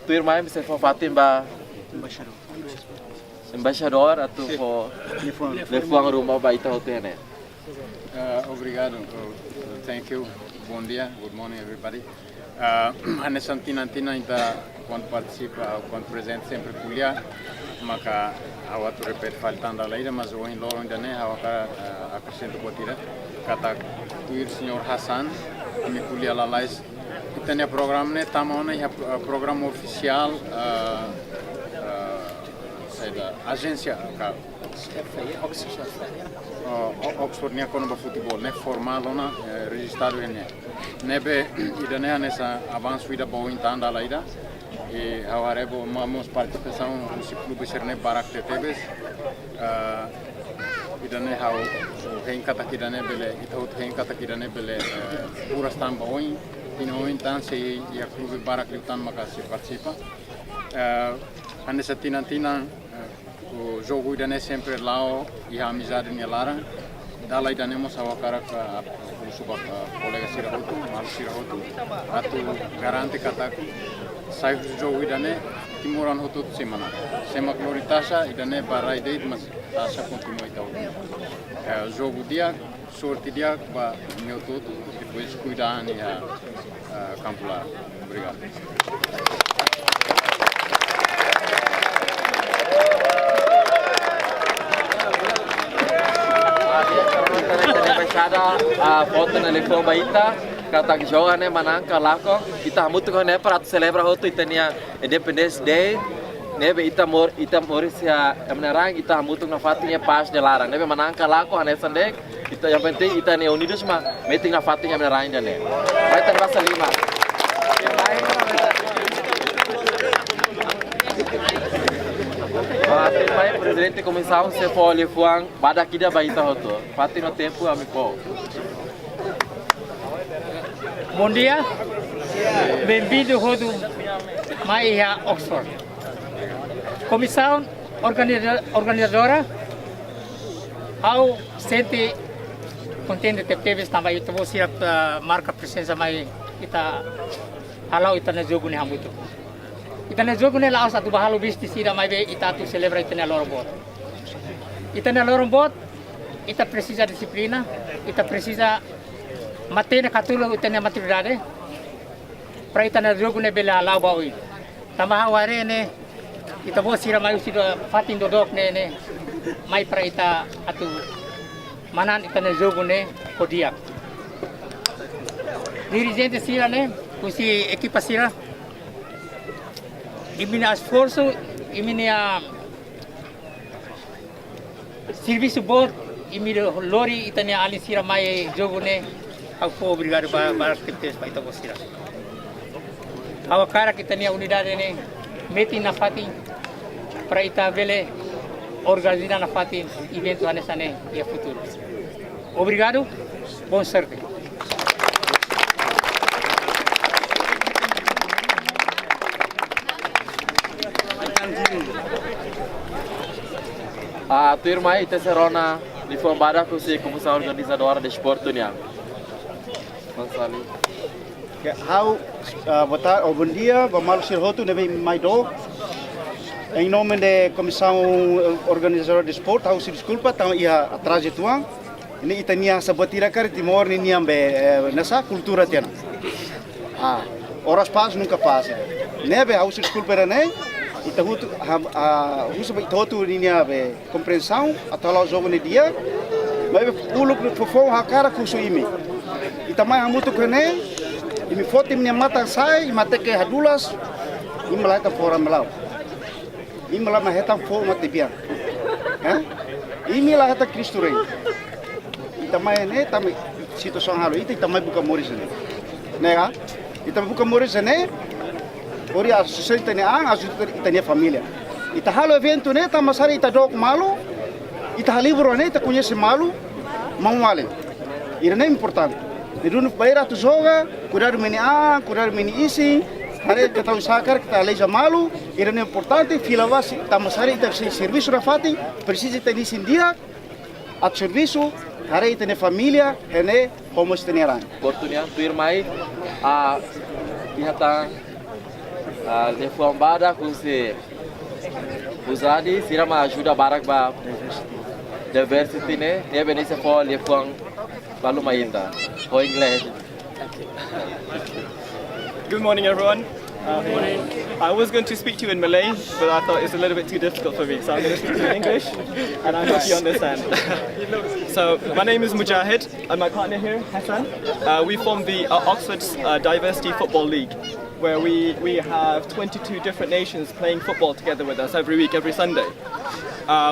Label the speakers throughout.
Speaker 1: tu irmã você foi fatimba embaixador atau for lefuang rumah baita hotel né.
Speaker 2: Obrigado. Thank you. Bom dia. Good morning, everybody. Nessa antina ainda quando participa, quando presente sempre kuliah, maka awak tu repete faltando a lei, mas o em loron ainda né, awak acrescento botira. Kata tuir senhor Hassan, kami kuliah lalais. Kita ni program ni tamam ni program oficial da agência Oxford nia kono ba futebol ne formal ona registrado ene nebe idane nessa avanço ida boa então da laida e agora vamos participação no clube serne barak tetebes idane hau hein kata kidane bele ito hein kata kidane bele puras tamba oi ino então se ia clube barak lutan maka se participa nessa tina o jogo idane sempre lá e a amizade minha lara dala idane mo sawa karak subak kolega sira hotu mal sira hotu atu garante kata sai jogo idane timuran hotu semana sema gloritasha idane barai deit mas asa continua então jogo dia sorte dia ba meu todo depois cuidar e a campo lá. Obrigado. A foto na lefão baita kata joga né manangka lako kita mutu né para celebrar hotu itania Independence Day nebe ita morisia amnarang ita mutu na fatinha paz de larang nebe manangka lako ane sandek kita yang penting ita ne unidos ma meeting na fatinha amnarang dane vai ter bahasa lima Firmai presidente komisaun se for lefuang pada kida baita hoto fati no tempo amigo.
Speaker 3: Bom dia, bem-vindo hodo Maio Oxford. Komisaun organizadora, ao sente contente de teves também itu siap marca presença mai kita halau ita na jogo ni hamutu. Ita na jogo ni laos atu bahalo bisti sira mai be ita tu celebra ita na loron bot. Ita na loron bot, ita precisa disiplina, ita precisa matena katulong ita na maturidade. Para ita na jogo ni bela halau bawi. Tamaha ware ne ita bo sira mai sira fatin dodok ne mai para ita atu manan ita na jogo ne kodiak. Dirigente sira ne kusi equipa sira imini esforço, imini serviço bom, imini lori itania ali sira mai jogo ne, ao for obrigado para actividades para ita sira. Ao cara que tenia unidade ne, meti na fatin para ita vele organizar na fatin evento anessa ne e a futuro. Obrigado, boa sorte.
Speaker 1: A tua irmã ita serona di fombada ku si komisaun organizadora de esporte nia. Mansali.
Speaker 4: Hau bom dia, vamos ser hotu nebe Maio. Em nome de komisaun organizadora de esporte, hau se desculpa, tão ia atrás tuang. Ini itania sabatira kar Timor ni niambe nessa cultura tiana. Horas paz nunca passa. Nebe hau se desculpa né? Ita hutu husu ita hutu ninia be compreensão atau lá jogo ni dia mas puluk fofo hakara kusu imi ita mai hamutu kene imi foto imi mata sai mate ke hadulas imi malata fora malau imi la maheta fo mate bian imi la hata Cristo rei ita mai ne tami situação halu ita mai buka moris ne nega ita buka moris ne ori a sociedade ne a itania família ita halo evento ne ta masari ita dok malu ita livro ne ita conhece malu mangwale ira ne importante Nidun baira tu joga cuidar meni a cuidar meni isi hare kita usahakar kita leja malu ira ne importante filavasi ta masari ita serviço na fati precisa ita nisin dia at serviço hare ita ne família hene homos teneran
Speaker 1: oportunidade tu irmai a ihata Lefong bada kusi usadi sira ma ajuda barak ba diversity ne dia benisa for lefong balu mainda for English.
Speaker 5: Good morning, everyone. I was going to speak to you in Malay, but I thought it's a little bit too difficult for me, so I'm going to speak to you in English, and I hope you understand. So, my name is Mujahid, and my partner here, Hassan. We form the Oxford Diversity Football League, where we have 22 different nations playing football together with us every week, every Sunday.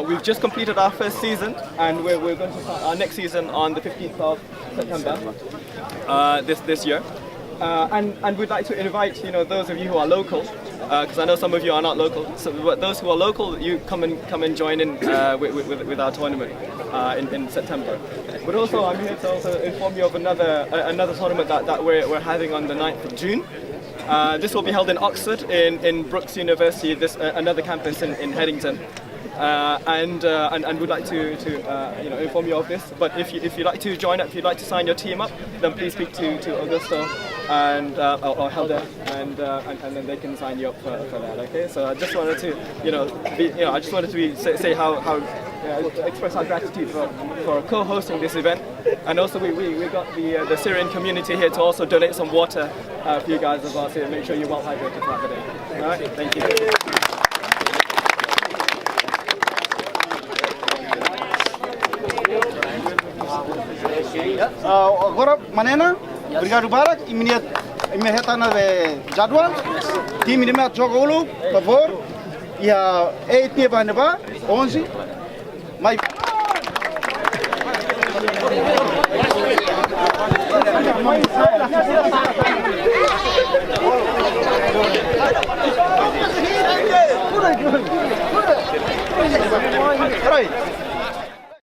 Speaker 5: We've just completed our first season, and we're going to start our next season on the 15th of September this year. And we'd like to invite those of you who are local, because I know some of you are not local. So those who are local, you come and join in with our tournament in September. But also, I'm here to also inform you of another tournament that we're having on the 9th of June. This will be held in Oxford, in Brookes University, another campus in Headington. And we'd like to inform you of this. But if you'd like to join up, if you'd like to sign your team up, then please speak to Augusto and or Helder, and then they can sign you up for that. Okay. So I just wanted to say how express our gratitude for co-hosting this event, and also we got the Syrian community here to also donate some water for you guys as well. So make sure you're well hydrated throughout the day. All right. Thank you.
Speaker 4: Agora, Manena, obrigado Barak, imediatana de jadwal. Tim ini mat jogo ulu, por favor. Ya 8 dia ba 11. Mai Right.